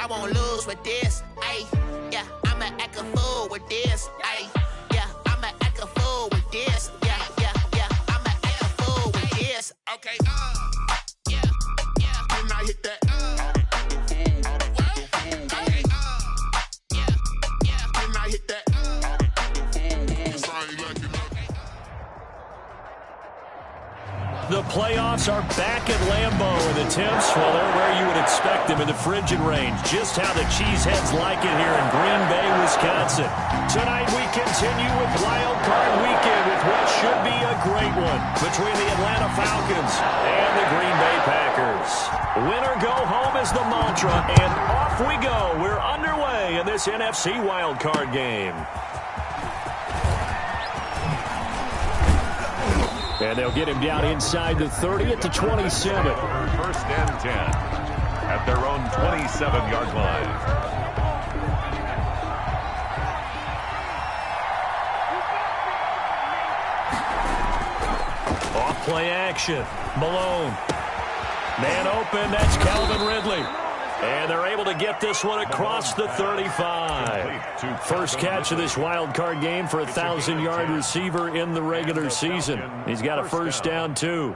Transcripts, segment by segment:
I won't lose with this. Ayy, yeah, I'ma act a fool with this. Ayy, yeah, I'ma act a fool with this. Yeah, yeah, yeah, I'ma act a fool with this. Okay, yeah, yeah. Can I hit that? Okay, yeah, yeah. Can I hit that? The playoffs are back at Lambeau, and the temps, well, they're where you would expect them in the frigid range. Just how the Cheeseheads like it here in Green Bay, Wisconsin. Tonight we continue with Wild Card Weekend with what should be a great one between the Atlanta Falcons and the Green Bay Packers. Win or go home is the mantra, and off we go. We're underway in this NFC Wild Card game. And they'll get him down inside the 30 at the 27. First and 10 at their own 27-yard line. Off play action. Malone. Man open. That's Calvin Ridley. And they're able to get this one across the 35. First catch of this wild card game for a 1,000-yard receiver in the regular season. He's got a first down, too.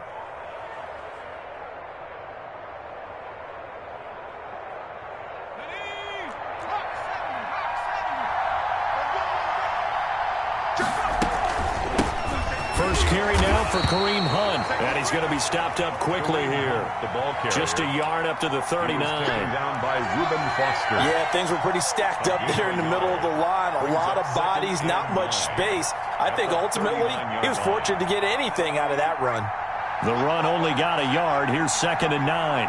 First carry now for Kareem Hunt. And he's going to be stopped up quickly here. Just a yard up to the 39. Down by Reuben Foster. Yeah, things were pretty stacked up there in the middle of the line. A lot of bodies, not much space. I think ultimately he was fortunate to get anything out of that run. The run only got a yard. Here's 2nd and 9.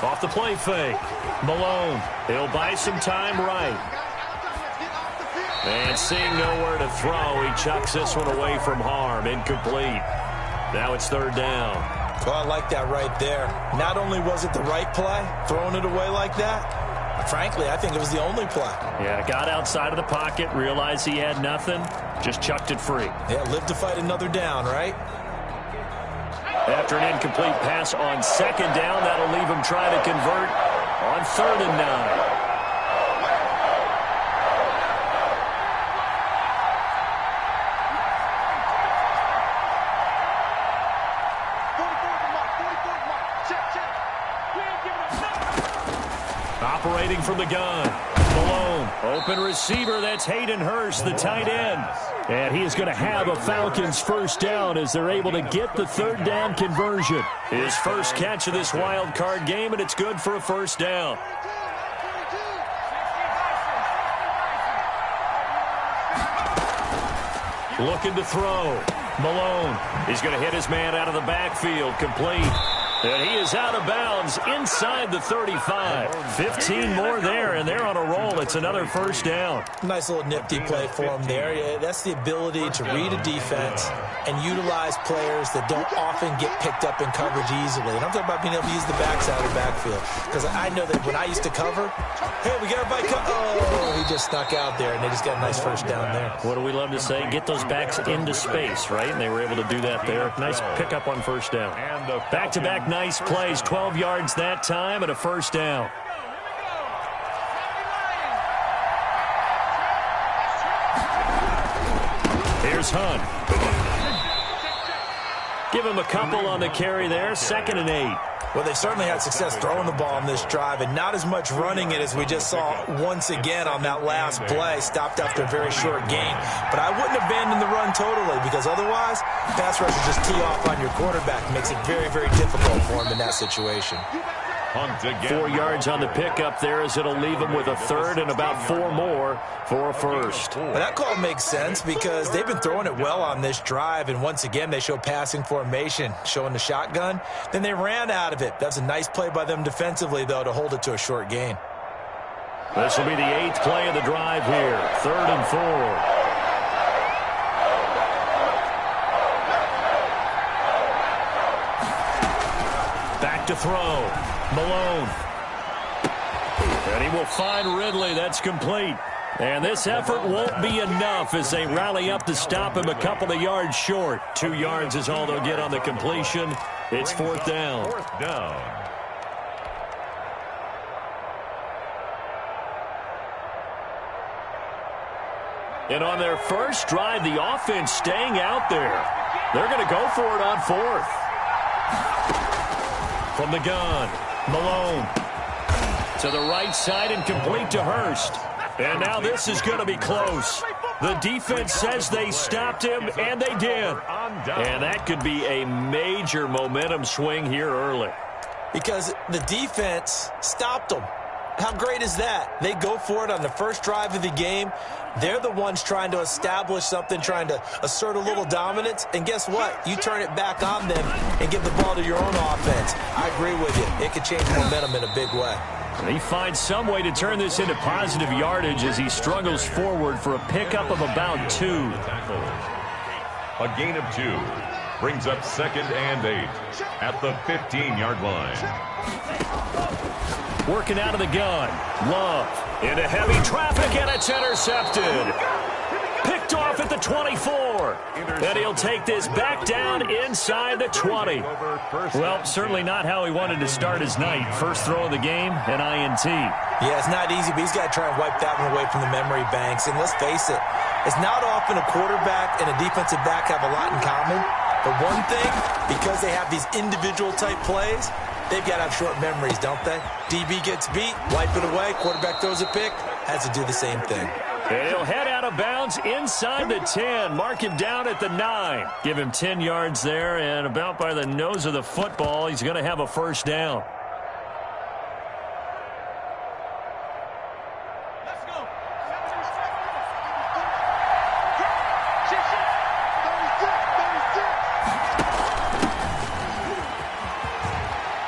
Off the play fake. Malone. He'll buy some time right. And seeing nowhere to throw, he chucks this one away from harm. Incomplete. Now it's 3rd down. Well, I like that right there. Not only was it the right play, throwing it away like that, frankly, I think it was the only play. Yeah, got outside of the pocket, realized he had nothing, just chucked it free. Yeah, live to fight another down, right? After an incomplete pass on 2nd down, that'll leave him trying to convert on 3rd and 9. Operating from the gun. Malone. Open receiver. That's Hayden Hurst, the tight end. And he is going to have a Falcons first down as they're able to get the 3rd down conversion. His first catch of this wild card game, and it's good for a first down. Looking to throw. Malone. He's going to hit his man out of the backfield. Complete. And he is out of bounds inside the 35. 15 more there, and they're on a roll. It's another first down. Nice little nifty play for him there. Yeah, that's the ability to read a defense and utilize players that don't often get picked up in coverage easily. And I'm talking about being able to use the backside of the backfield. Because I know that when I used to cover, hey, we got everybody oh, he just snuck out there, and they just got a nice first down there. What do we love to say? Get those backs into space, right? And they were able to do that there. Nice pickup on first down. Back-to-back nice plays, 12 yards that time and a first down. Here's Hunt. Give him a couple on the carry there. 2nd and 8. Well, they certainly had success throwing the ball on this drive and not as much running it as we just saw once again on that last play. Stopped after a very short gain. But I wouldn't abandon the run totally because otherwise, pass rush will just tee off on your quarterback. It makes it very, very difficult for him in that situation. 4 yards on the pickup there as it'll leave him with a 3rd and about 4 more for a first. Well, that call makes sense because they've been throwing it well on this drive, and once again they show passing formation, showing the shotgun. Then they ran out of it. That's a nice play by them defensively, though, to hold it to a short gain. This will be the 8th play of the drive here. 3rd and 4. Back to throw. Malone. And he will find Ridley. That's complete. And this effort won't be enough as they rally up to stop him a couple of yards short. 2 yards is all they'll get on the completion. It's 4th down. 4th down. And on their first drive, the offense staying out there. They're going to go for it on 4th. From the gun, Malone. To the right side and complete to Hurst. And now this is going to be close. The defense says they stopped him, and they did. And that could be a major momentum swing here early. Because the defense stopped them. How great is that? They go for it on the first drive of the game. They're the ones trying to establish something, trying to assert a little dominance. And guess what? You turn it back on them and give the ball to your own offense. I agree with you. It could change momentum in a big way. And he finds some way to turn this into positive yardage as he struggles forward for a pickup of about 2. A gain of 2 brings up 2nd and 8 at the 15-yard line. Working out of the gun. Love into heavy traffic, and it's intercepted. Picked off at the 24. And he'll take this back down inside the 20. Well, certainly not how he wanted to start his night. First throw of the game, an INT. Yeah, it's not easy, but he's got to try and wipe that one away from the memory banks. And let's face it, it's not often a quarterback and a defensive back have a lot in common. But one thing, because they have these individual type plays, they've got to have short memories, don't they? DB gets beat, wipe it away, quarterback throws a pick, has to do the same thing. He'll head out of bounds inside the 10. Mark him down at the 9. Give him 10 yards there, and about by the nose of the football, he's going to have a first down.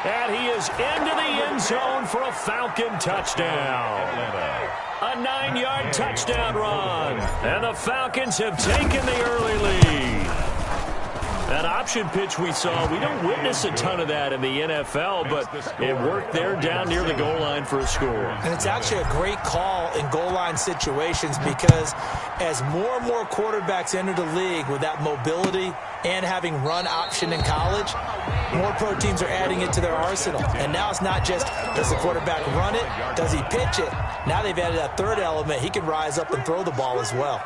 And he is into the end zone for a Falcon touchdown. A 9-yard touchdown run. And the Falcons have taken the early lead. That option pitch we saw, we don't witness a ton of that in the NFL, but it worked there down near the goal line for a score. And it's actually a great call in goal line situations because as more and more quarterbacks enter the league with that mobility and having run option in college, more pro teams are adding it to their arsenal. And now it's not just, does the quarterback run it? Does he pitch it? Now they've added that third element. He can rise up and throw the ball as well.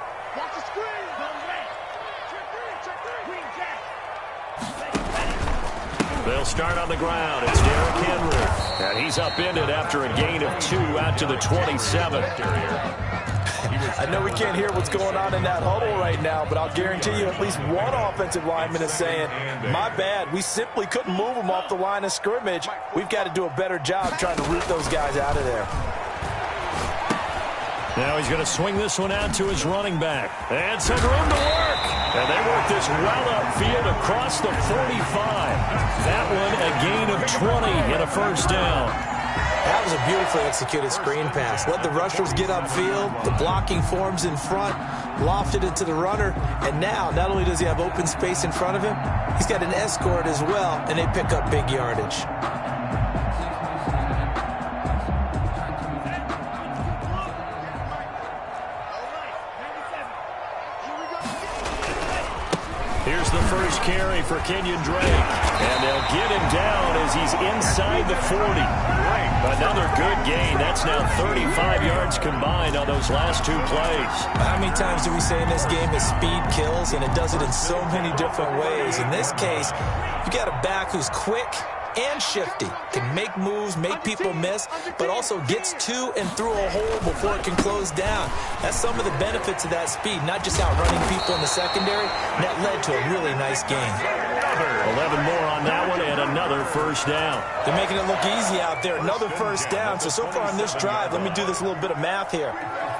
They'll start on the ground. It's Derrick Henry. And he's upended after a gain of 2 out to the 27. I know we can't hear what's going on in that huddle right now, but I'll guarantee you at least one offensive lineman is saying, my bad, we simply couldn't move them off the line of scrimmage. We've got to do a better job trying to root those guys out of there. Now he's going to swing this one out to his running back. And some room to work. And they work this well upfield across the 45. That one a gain of 20 and a first down. That was a beautifully executed screen pass. Let the rushers get upfield. The blocking forms in front. Lofted it to the runner. And now, not only does he have open space in front of him, he's got an escort as well, and they pick up big yardage. Here's the first carry for Kenyon Drake. And they'll get him down as he's inside the 40. Another good gain. That's now 35 yards combined on those last 2 plays. How many times do we say in this game that speed kills, and it does it in so many different ways? In this case, you got a back who's quick and shifty, can make moves, make people miss, but also gets to and through a hole before it can close down. That's some of the benefits of that speed, not just outrunning people in the secondary. And that led to a really nice game. 11 more on that one and another first down. They're making it look easy out there. Another first down. So far on this drive, let me do this little bit of math here.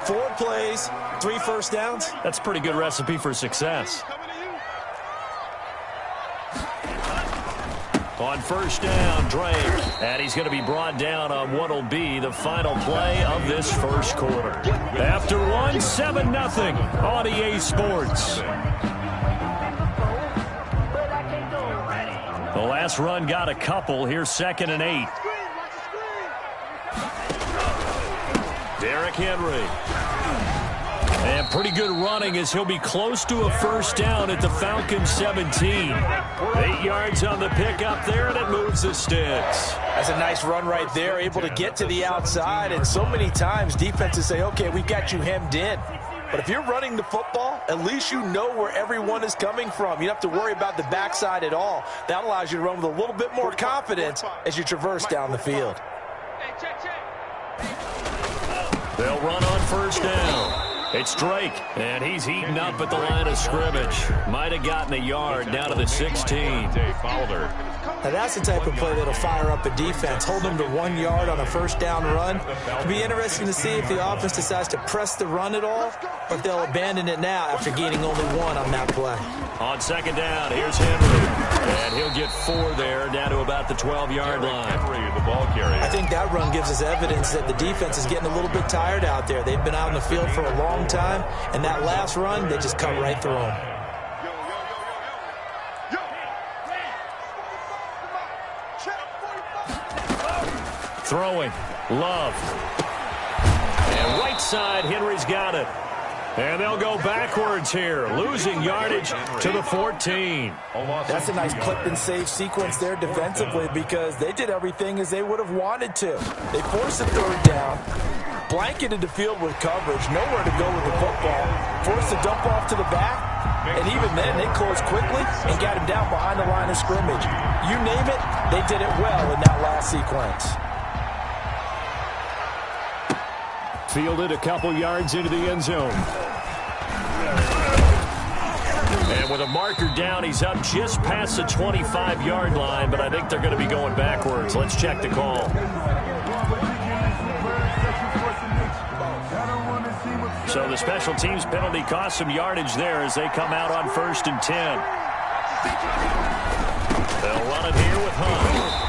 4 plays, 3 first downs. That's a pretty good recipe for success. On first down, Drake. And he's going to be brought down on what will be the final play of this first quarter. After one, 7-0 on EA Sports. The last run got a couple. Here's 2nd and 8. Derrick Henry. And pretty good running as he'll be close to a first down at the Falcons 17. 8 yards on the pickup there, and it moves the sticks. That's a nice run right there, able to get to the outside. And so many times defenses say, okay, we got you hemmed in. But if you're running the football, at least you know where everyone is coming from. You don't have to worry about the backside at all. That allows you to run with a little bit more confidence as you traverse down the field. They'll run on first down. It's Drake, and he's heating up at the line of scrimmage. Might have gotten a yard down to the 16. Now that's the type of play that'll fire up a defense. Hold them to 1 yard on a first down run. It'll be interesting to see if the offense decides to press the run at all, or if they'll abandon it now after gaining only 1 on that play. On second down, here's Henry. And he'll get 4 there, down to about the 12-yard line. Henry, the ball carrier. I think that run gives us evidence that the defense is getting a little bit tired out there. They've been out in the field for a long time, and that last run, they just cut right through them. Throwing, Love. And right side, Henry's got it. And they'll go backwards here, losing yardage to the 14. That's a nice clip and save sequence there defensively because they did everything as they would have wanted to. They forced a third down, blanketed the field with coverage, nowhere to go with the football, forced a dump off to the back, and even then they closed quickly and got him down behind the line of scrimmage. You name it, they did it well in that last sequence. Fielded a couple yards into the end zone. And with a marker down, he's up just past the 25-yard line, but I think they're going to be going backwards. Let's check the call. So the special teams penalty cost some yardage there as they come out on 1st and 10. They'll run it here with Hunt.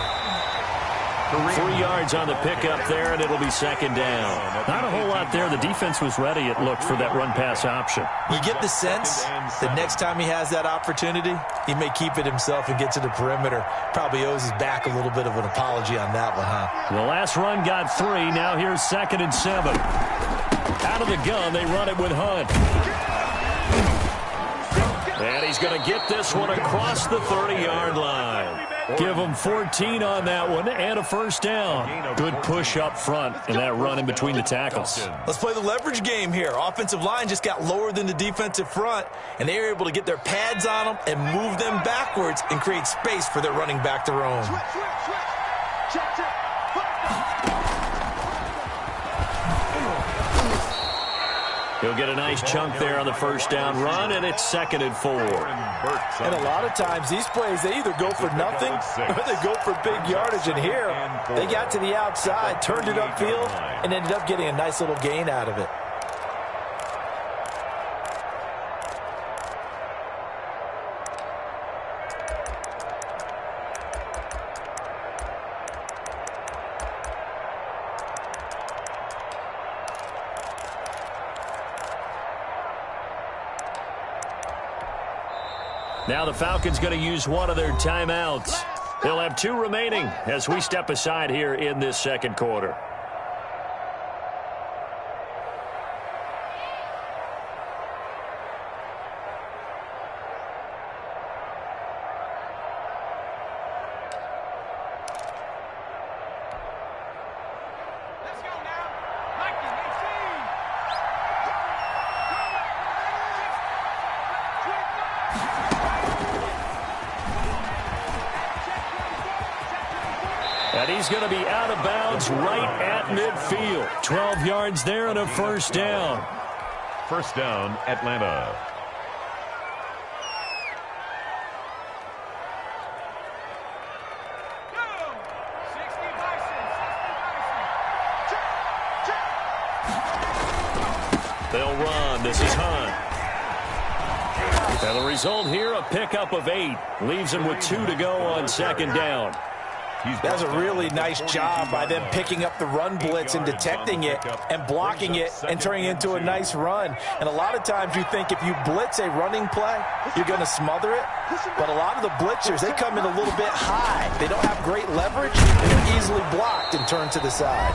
3 yards on the pickup there, and it'll be second down. Not a whole lot there. The defense was ready, it looked, for that run-pass option. You get the sense that next time he has that opportunity, he may keep it himself and get to the perimeter. Probably owes his back a little bit of an apology on that one, huh? The last run got 3. Now here's 2nd and 7. Out of the gun, they run it with Hunt. And he's going to get this one across the 30-yard line. Give him 14 on that one and a first down. Good push up front in that run in between the tackles. Let's play the leverage game here. Offensive line just got lower than the defensive front, and they were able to get their pads on them and move them backwards and create space for their running back to roam. He'll get a nice chunk there on the first down run, and it's 2nd and 4. And a lot of times these plays, they either go for nothing or they go for big yardage. And here, they got to the outside, turned it upfield, and ended up getting a nice little gain out of it. Now the Falcons going to use one of their timeouts. They'll have 2 remaining as we step aside here in this second quarter. And he's going to be out of bounds right at midfield. 12 yards there and a first down. First down, Atlanta. They'll run. This is Hunt. And the result here, a pickup of 8. Leaves him with 2 to go on second down. That's a really nice job by them picking up the run blitz and detecting it and blocking it and turning it into a nice run. And a lot of times you think if you blitz a running play, you're going to smother it. But a lot of the blitzers, they come in a little bit high. They don't have great leverage, and they're easily blocked and turned to the side.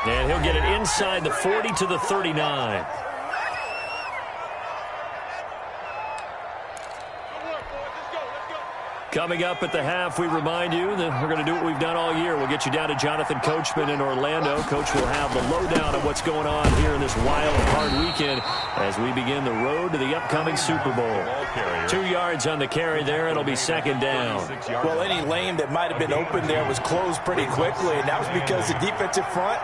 And he'll get it inside the 40 to the 39. Coming up at the half, we remind you that we're going to do what we've done all year. We'll get you down to Jonathan Coachman in Orlando. Coach will have the lowdown of what's going on here in this wild card weekend as we begin the road to the upcoming Super Bowl. 2 yards on the carry there. It'll be second down. Well, any lane that might have been open there was closed pretty quickly, and that was because the defensive front,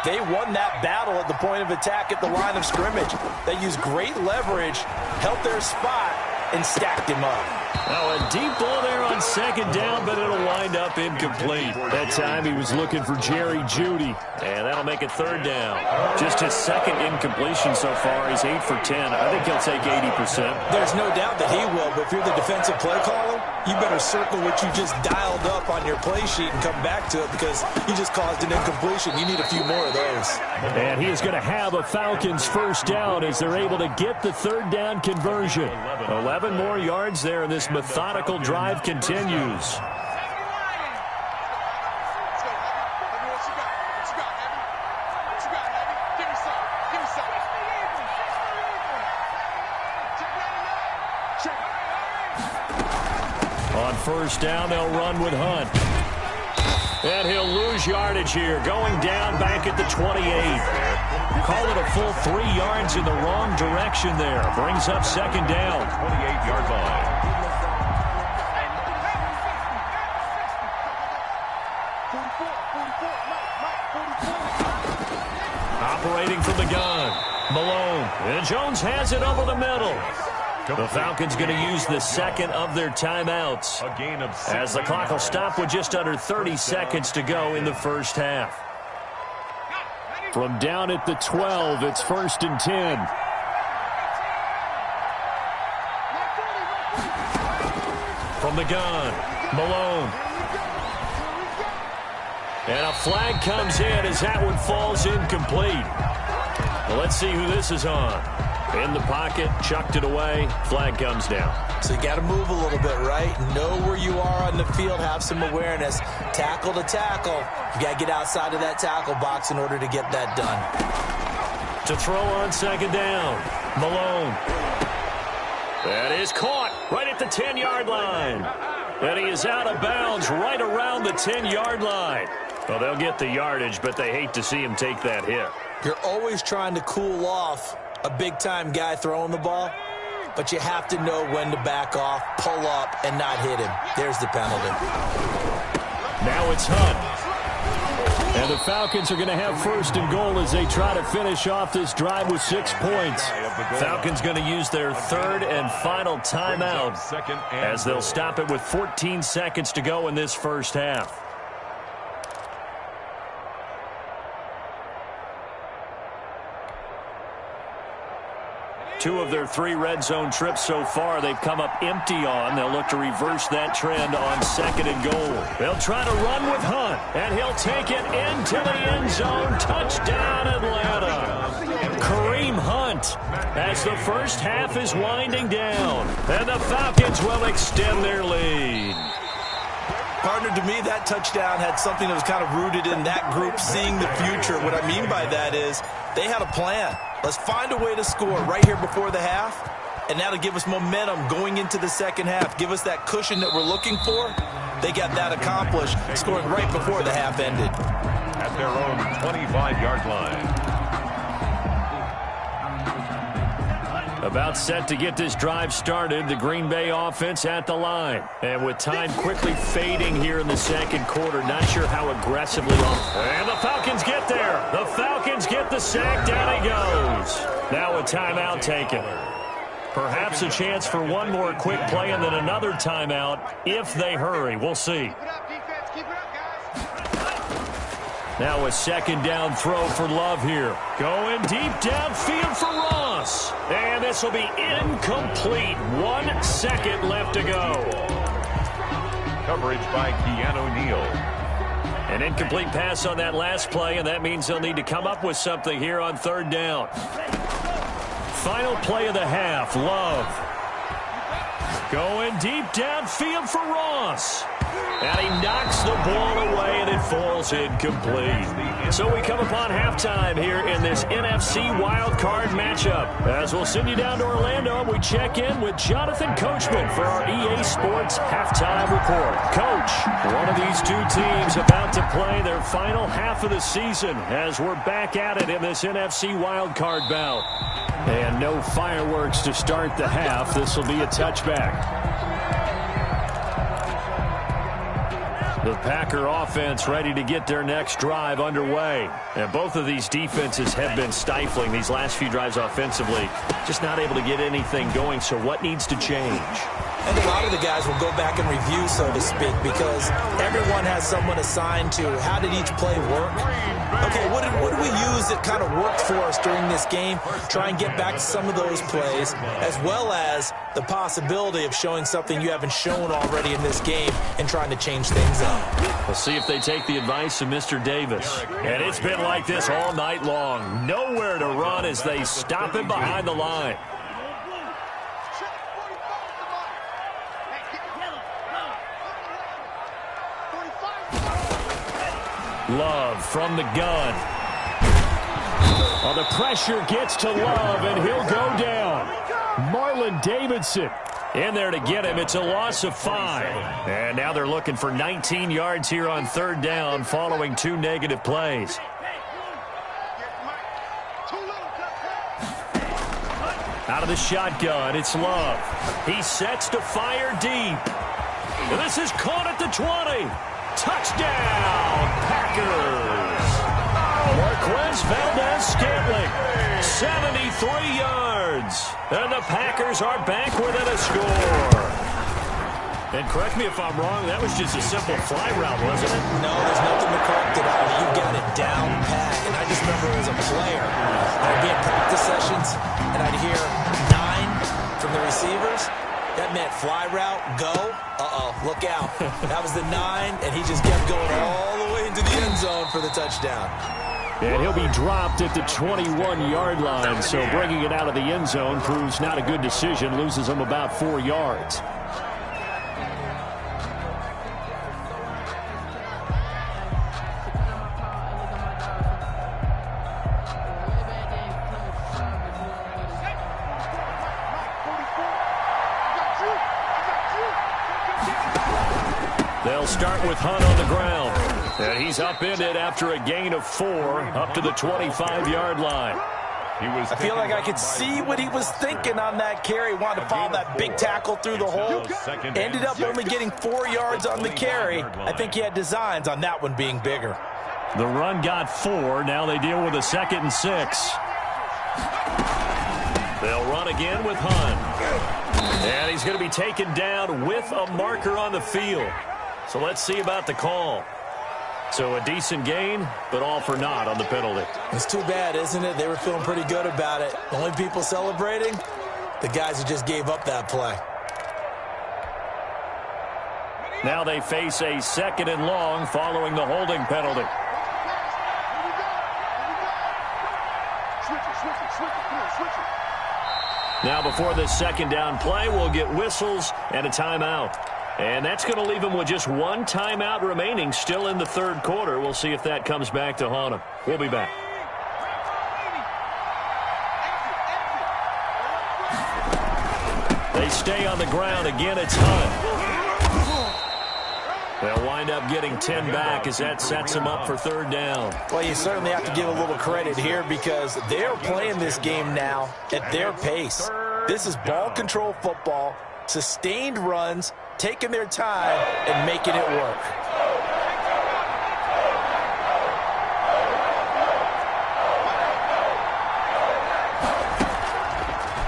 they won that battle at the point of attack at the line of scrimmage. They used great leverage, held their spot, and stacked him up. Now a deep ball there on second down, but it'll wind up incomplete. That time he was looking for Jerry Jeudy, and that'll make it third down. Just his second incompletion so far. He's 8 for 10. I think he'll take 80%. There's no doubt that he will, but if you're the defensive play caller, you better circle what you just dialed up on your play sheet and come back to it because you just caused an incompletion. You need a few more of those. And he is going to have a Falcons first down as they're able to get the third down conversion. 11 more yards there, and this methodical drive continues. On first down, they'll run with Hunt. And he'll lose yardage here, going down back at the 28. Call it a full 3 yards in the wrong direction there. Brings up second down. 28-yard line. Operating from the gun. Malone. And Jones has it over the middle. The Falcons going to use the second of their timeouts A gain of 6. as the clock will stop with just under 30 seconds to go in the first half. From down at the 12, it's 1st and 10. From the gun, Malone. And a flag comes in as that one falls incomplete. Well, let's see who this is on. In the pocket, chucked it away, flag comes down. So you got to move a little bit, right? Know where you are on the field, have some awareness. Tackle to tackle. You got to get outside of that tackle box in order to get that done. To throw on second down, Malone. That is caught right at the 10-yard line. And he is out of bounds right around the 10-yard line. Well, they'll get the yardage, but they hate to see him take that hit. You're always trying to cool off a big-time guy throwing the ball, but you have to know when to back off, pull up, and not hit him. There's the penalty. Now it's Hunt. And the Falcons are going to have 1st and goal as they try to finish off this drive with 6 points. Falcons going to use their 3rd and final timeout as they'll stop it with 14 seconds to go in this first half. Two of their 3 red zone trips so far they've come up empty on. They'll look to reverse that trend on 2nd and goal. They'll try to run with Hunt, and he'll take it into the end zone. Touchdown, Atlanta. Kareem Hunt as the first half is winding down. And the Falcons will extend their lead. Partner, to me, that touchdown had something that was kind of rooted in that group seeing the future. What I mean by that is they had a plan. Let's find a way to score right here before the half, and that'll give us momentum going into the second half. Give us that cushion that we're looking for. They got that accomplished, scoring right before the half ended. At their own 25-yard line. About set to get this drive started, the Green Bay offense at the line. And with time quickly fading here in the second quarter, not sure how aggressively off. And the Falcons get there. The Falcons get the sack. Down he goes. Now a timeout taken. Perhaps a chance for one more quick play and then another timeout if they hurry. We'll see. Now a second down throw for Love here. Going deep downfield for Ross. And this will be incomplete. 1 second left to go. Coverage by Keanu Neal. An incomplete pass on that last play, and that means they'll need to come up with something here on 3rd down. Final play of the half, Love. Going deep downfield for Ross. And he knocks the ball away, and it falls incomplete. So we come upon halftime here in this NFC wildcard matchup. As we'll send you down to Orlando, we check in with Jonathan Coachman for our EA Sports Halftime Report. Coach, one of these two teams about to play their final half of the season as we're back at it in this NFC wildcard bout. And no fireworks to start the half. This will be a touchback. The Packer offense ready to get their next drive underway. And both of these defenses have been stifling these last few drives offensively. Just not able to get anything going, so what needs to change? And a lot of the guys will go back and review, so to speak, because everyone has someone assigned to how did each play work. Okay, what did we use that kind of worked for us during this game? Try and get back to some of those plays, as well as the possibility of showing something you haven't shown already in this game and trying to change things up. We'll see if they take the advice of Mr. Davis. And it's been like this all night long. Nowhere to run as they stop him behind the line. Love from the gun. Oh, the pressure gets to Love, and he'll go down. Marlon Davidson in there to get him. It's a loss of 5. And now they're looking for 19 yards here on third down following 2 negative plays. Out of the shotgun, it's Love. He sets to fire deep. And this is caught at the 20. Touchdown, Packers. Marquez Valdez-Scantling, 73 yards. And the Packers are back within a score. And correct me if I'm wrong, that was just a simple fly route, wasn't it? No, there's nothing to correct it on. You got it down pat. And I just remember as a player, I'd be in practice sessions, and I'd hear 9 from the receivers. That meant fly route, go. Look out. That was the 9, and he just kept going all the way into the end zone for the touchdown. And he'll be dropped at the 21-yard line, so bringing it out of the end zone proves not a good decision, loses him about 4 yards. They'll start with Hunt on the ground. And he's upended after a gain of 4 up to the 25-yard line. I feel like I could see what he was thinking on that carry. Wanted to follow that big tackle through the hole. Ended up only getting 4 yards on the carry. I think he had designs on that one being bigger. The run got 4. Now they deal with a 2nd and 6. They'll run again with Hunt. And he's going to be taken down with a marker on the field. So let's see about the call. So a decent gain, but all for naught on the penalty. It's too bad, isn't it? They were feeling pretty good about it. The only people celebrating, the guys who just gave up that play. Now they face a 2nd and long following the holding penalty. Now before this 2nd down play, we'll get whistles and a timeout. And that's going to leave him with just 1 timeout remaining still in the 3rd quarter. We'll see if that comes back to haunt him. We'll be back. They stay on the ground. Again, it's Hunt. They'll wind up getting 10 back as that sets them up for 3rd down. Well, you certainly have to give a little credit here because they're playing this game now at their pace. This is ball control football, sustained runs, taking their time and making it work.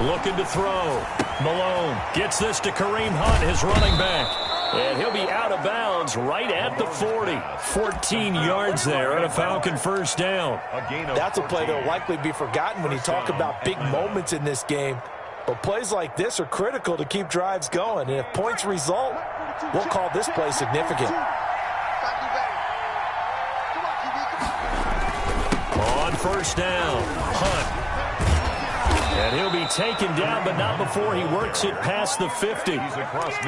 Looking to throw. Malone gets this to Kareem Hunt, his running back. And he'll be out of bounds right at the 40. 14 yards there and a Falcon 1st down. That's a play that will likely be forgotten when you talk about big moments in this game. But plays like this are critical to keep drives going. And if points result, we'll call this play significant. On 1st down, Hunt. And he'll be taken down, but not before he works it past the 50.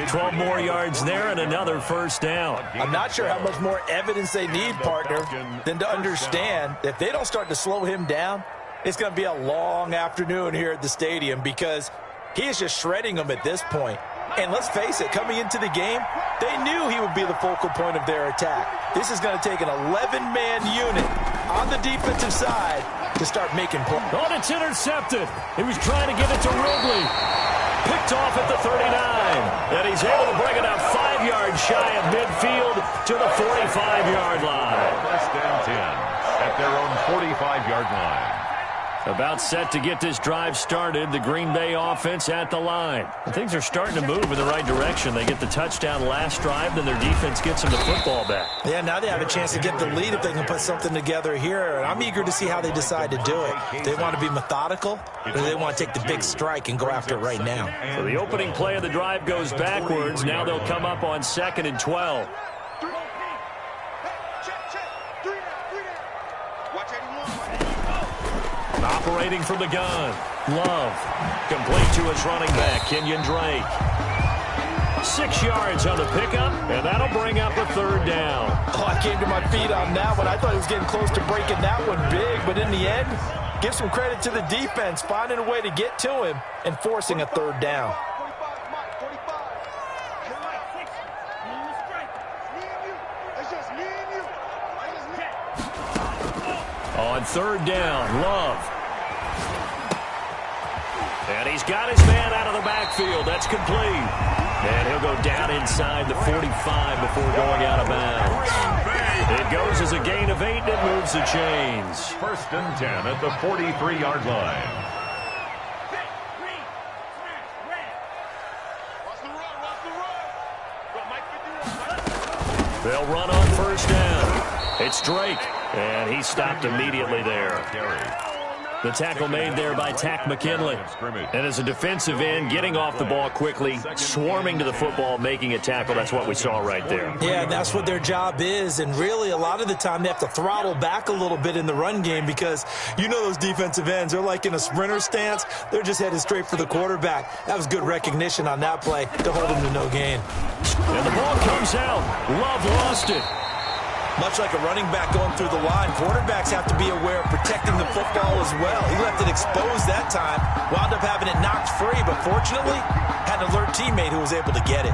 12 more yards there and another first down. I'm not sure how much more evidence they need, partner, than to understand that if they don't start to slow him down, it's going to be a long afternoon here at the stadium because he is just shredding them at this point. And let's face it, coming into the game, they knew he would be the focal point of their attack. This is going to take an 11-man unit on the defensive side to start making plays. Oh, it's intercepted. He was trying to get it to Ridley. Picked off at the 39. And he's able to bring it up 5 yards shy of midfield to the 45-yard line. First and 10 at their own 45-yard line. About set to get this drive started. The Green Bay offense at the line. Things are starting to move in the right direction. They get the touchdown last drive, then their defense gets them the football back. Yeah, now they have a chance to get the lead if they can put something together here. And I'm eager to see how they decide to do it. They want to be methodical, or they want to take the big strike and go after it right now. So the opening play of the drive goes backwards. Now they'll come up on 2nd and 12. Operating from the gun. Love. Complete to his running back, Kenyon Drake. 6 yards on the pickup, and that'll bring up a 3rd down. Oh, I came to my feet on that one. I thought he was getting close to breaking that one big, but in the end, give some credit to the defense, finding a way to get to him and forcing a 3rd down. On 3rd down, Love. And he's got his man out of the backfield. That's complete. And he'll go down inside the 45 before going out of bounds. It goes as a gain of 8, and it moves the chains. First and 10 at the 43-yard line. They'll run on 1st down. It's Drake, and he stopped immediately there. The tackle made there by Tack McKinley. And as a defensive end, getting off the ball quickly, swarming to the football, making a tackle, that's what we saw right there. Yeah, that's what their job is. And really, a lot of the time, they have to throttle back a little bit in the run game because you know those defensive ends, they're like in a sprinter stance. They're just headed straight for the quarterback. That was good recognition on that play to hold him to no gain. And the ball comes out. Love lost it. Much like a running back going through the line, quarterbacks have to be aware of protecting the football as well. He left it exposed that time, wound up having it knocked free, but fortunately, had an alert teammate who was able to get it.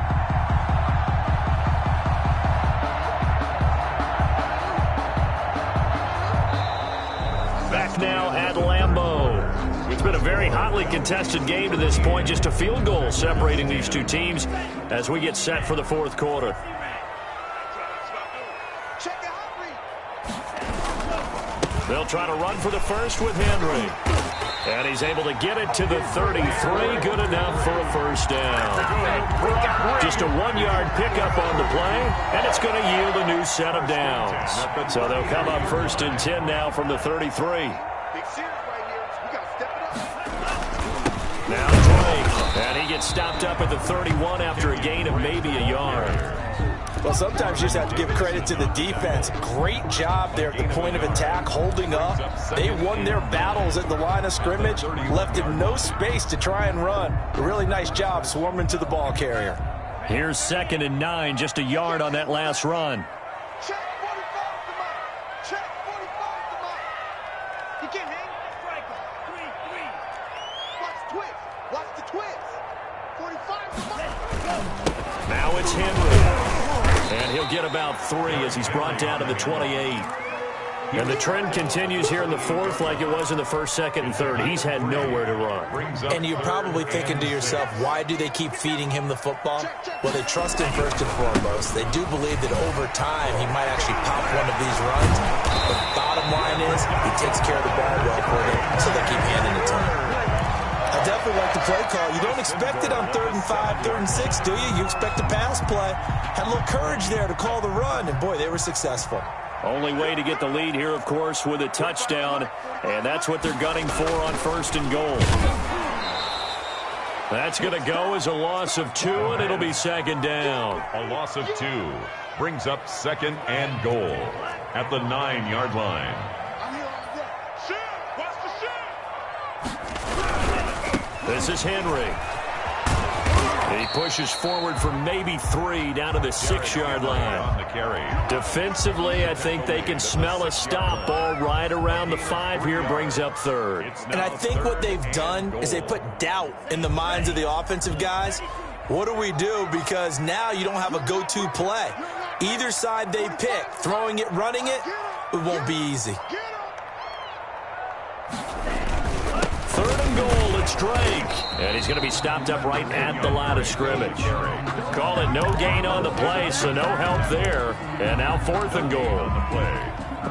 Back now at Lambeau. It's been a very hotly contested game to this point, just a field goal separating these two teams as we get set for the 4th quarter. They'll try to run for the first with Henry. And he's able to get it to the 33. Good enough for a 1st down. Just a 1-yard pickup on the play, and it's going to yield a new set of downs. So they'll come up 1st and 10 now from the 33. Now Drake, and he gets stopped up at the 31 after a gain of maybe a yard. Well, sometimes you just have to give credit to the defense. Great job there at the point of attack, holding up. They won their battles at the line of scrimmage, left him no space to try and run. A really nice job swarming to the ball carrier. Here's 2nd and 9, just a yard on that last run. Check 45 to Mike. Check 45 to Mike. He can't hang. Striker. 3-3. Watch the twist. Watch the twist. 45 to Mike. Now it's Henry. And he'll get about 3 as he's brought down to the 28. And the trend continues here in the 4th like it was in the 1st, 2nd, and 3rd. He's had nowhere to run. And you're probably thinking to yourself, why do they keep feeding him the football? Well, they trust him first and foremost. They do believe that over time he might actually pop one of these runs. But the bottom line is he takes care of the ball well for them, so they keep handing it to him. I definitely like the play call. You don't expect it on 3rd and 5, 3rd and 6, do you? You expect a pass play. Had a little courage there to call the run, and boy, they were successful. Only way to get the lead here, of course, with a touchdown, and that's what they're gunning for on 1st and goal. That's going to go as a loss of 2, and it'll be 2nd down. A loss of 2 brings up 2nd and goal at the 9-yard line. This is Henry. He pushes forward for maybe 3 down to the 6-yard line. Defensively, I think they can smell a stop. Ball right around the 5 here, brings up 3rd. And I think what they've done is they put doubt in the minds of the offensive guys. What do we do? Because now you don't have a go-to play. Either side they pick, throwing it, running it, it won't be easy. 3rd and goal, it's Drake. And he's going to be stopped up right at the line of scrimmage. Call it no gain on the play, so no help there. And now 4th and goal.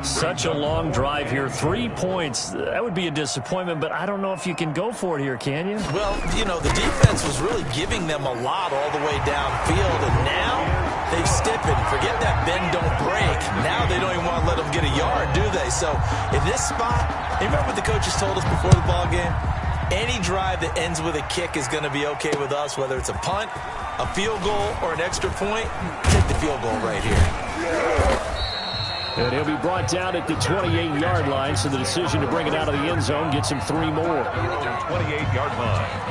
Such a long drive here. 3 points. That would be a disappointment, but I don't know if you can go for it here, can you? Well, you know, the defense was really giving them a lot all the way downfield, and now they've stiffened. Forget that bend, don't break. Now they don't even want to let them get a yard, do they? So in this spot, you remember what the coaches told us before the ball game? Any drive that ends with a kick is going to be okay with us, whether it's a punt, a field goal, or an extra point. Take the field goal right here. And he'll be brought down at the 28-yard line, so the decision to bring it out of the end zone gets him 3 more. 28-yard line.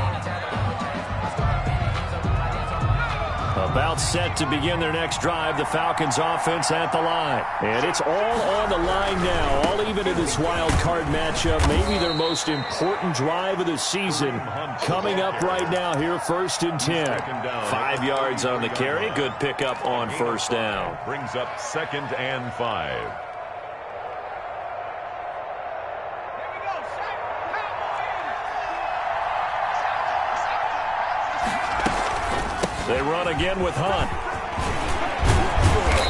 About set to begin their next drive, the Falcons offense at the line. And it's all on the line now, all even in this wild card matchup. Maybe their most important drive of the season coming up right now here, 1st and 10. 5 yards on the carry, good pickup on 1st down. Brings up 2nd and 5. They run again with Hunt.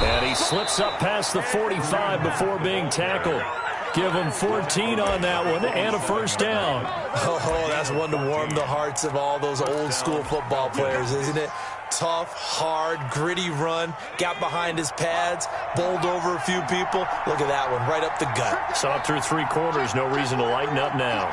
And he slips up past the 45 before being tackled. Give him 14 on that one and a 1st down. Oh, that's one to warm the hearts of all those old school football players, isn't it? Tough, hard, gritty run. Got behind his pads, bowled over a few people. Look at that one, right up the gut. Saw it through 3 quarters. No reason to lighten up now.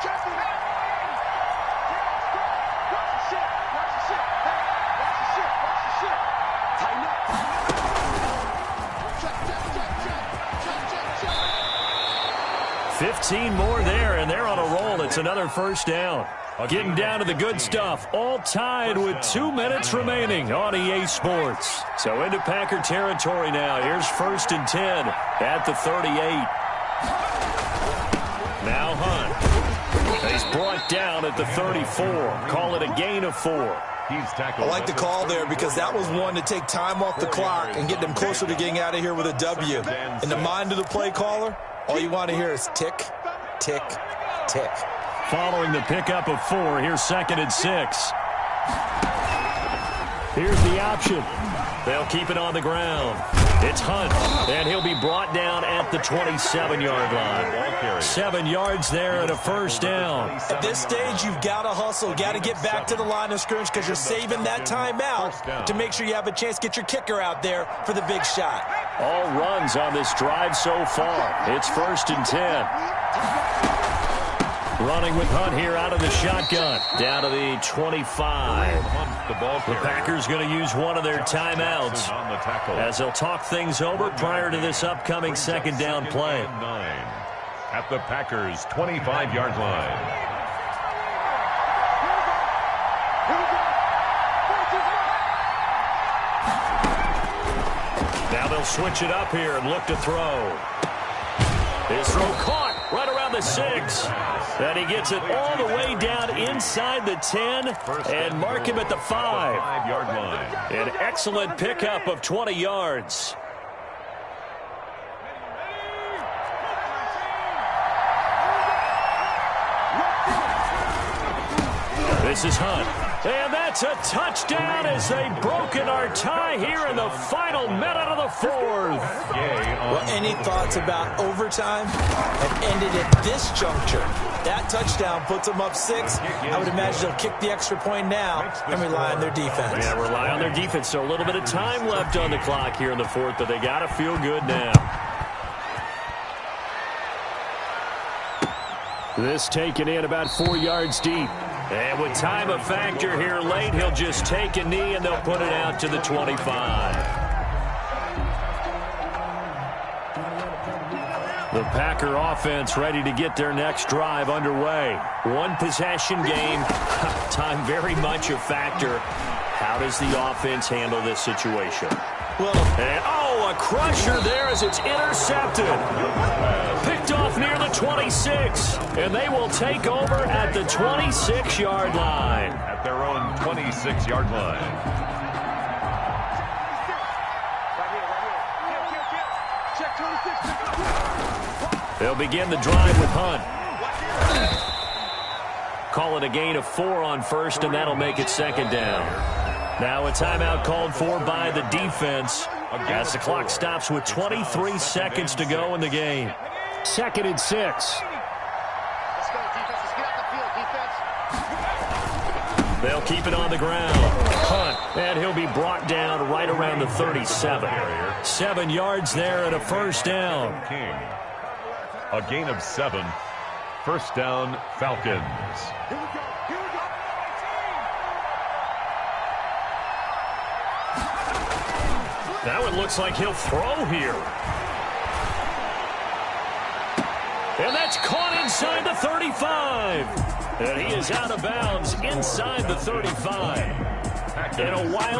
More there, and they're on a roll. It's another 1st down. Getting down to the good stuff. All tied with 2 minutes remaining on EA Sports. So into Packer territory now. Here's 1st and 10 at the 38. Now Hunt. He's brought down at the 34. Call it a gain of 4. I like the call there because that was one to take time off the clock and get them closer to getting out of here with a W. In the mind of the play caller, all you want to hear is tick, tick, tick. Following the pickup of 4, here's 2nd and 6. Here's the option. They'll keep it on the ground. It's Hunt, and he'll be brought down at the 27-yard line. 7 yards there and a 1st down. At this stage, you've got to hustle. Got to get back to the line of scrimmage because you're saving that timeout to make sure you have a chance to get your kicker out there for the big shot. All runs on this drive so far. It's 1st and 10. Running with Hunt here out of the shotgun. Down to the 25. The Packers going to use one of their timeouts as they'll talk things over prior to this upcoming 2nd down play. At the Packers' 25-yard line. Now they'll switch it up here and look to throw. His throw caught right around the 6. And he gets it all the way down inside the 10 and mark him at the 5-yard line. An excellent pickup of 20 yards. This is Hunt. And that's a touchdown as they've broken our tie here in the final minute of the 4th. Well, any thoughts about overtime have ended at this juncture? That touchdown puts them up 6. I would imagine they'll kick the extra point now and rely on their defense. Yeah, rely on their defense. So a little bit of time left on the clock here in the 4th, but they got to feel good now. This taken in about 4 yards deep. And with time a factor here late, he'll just take a knee and they'll put it out to the 25. The Packer offense ready to get their next drive underway. One possession game. Time very much a factor. How does the offense handle this situation? Well, and, a crusher there as it's intercepted. Picked off near the 26. And they will take over at the 26-yard line. At their own 26-yard line. They'll begin the drive with Hunt. Call it a gain of 4 on first, and that'll make it second down. Now a timeout called for by the defense as the clock stops with 23 seconds to go in the game. 2nd and 6. Let's go, defense. Let's get out the field, defense. They'll keep it on the ground. Hunt, and he'll be brought down right around the 37. 7 yards there and a first down. King. A gain of 7. First down, Falcons. Here we go. Now it looks like he'll throw here. And that's caught inside the 35. And he is out of bounds inside the 35. In a wild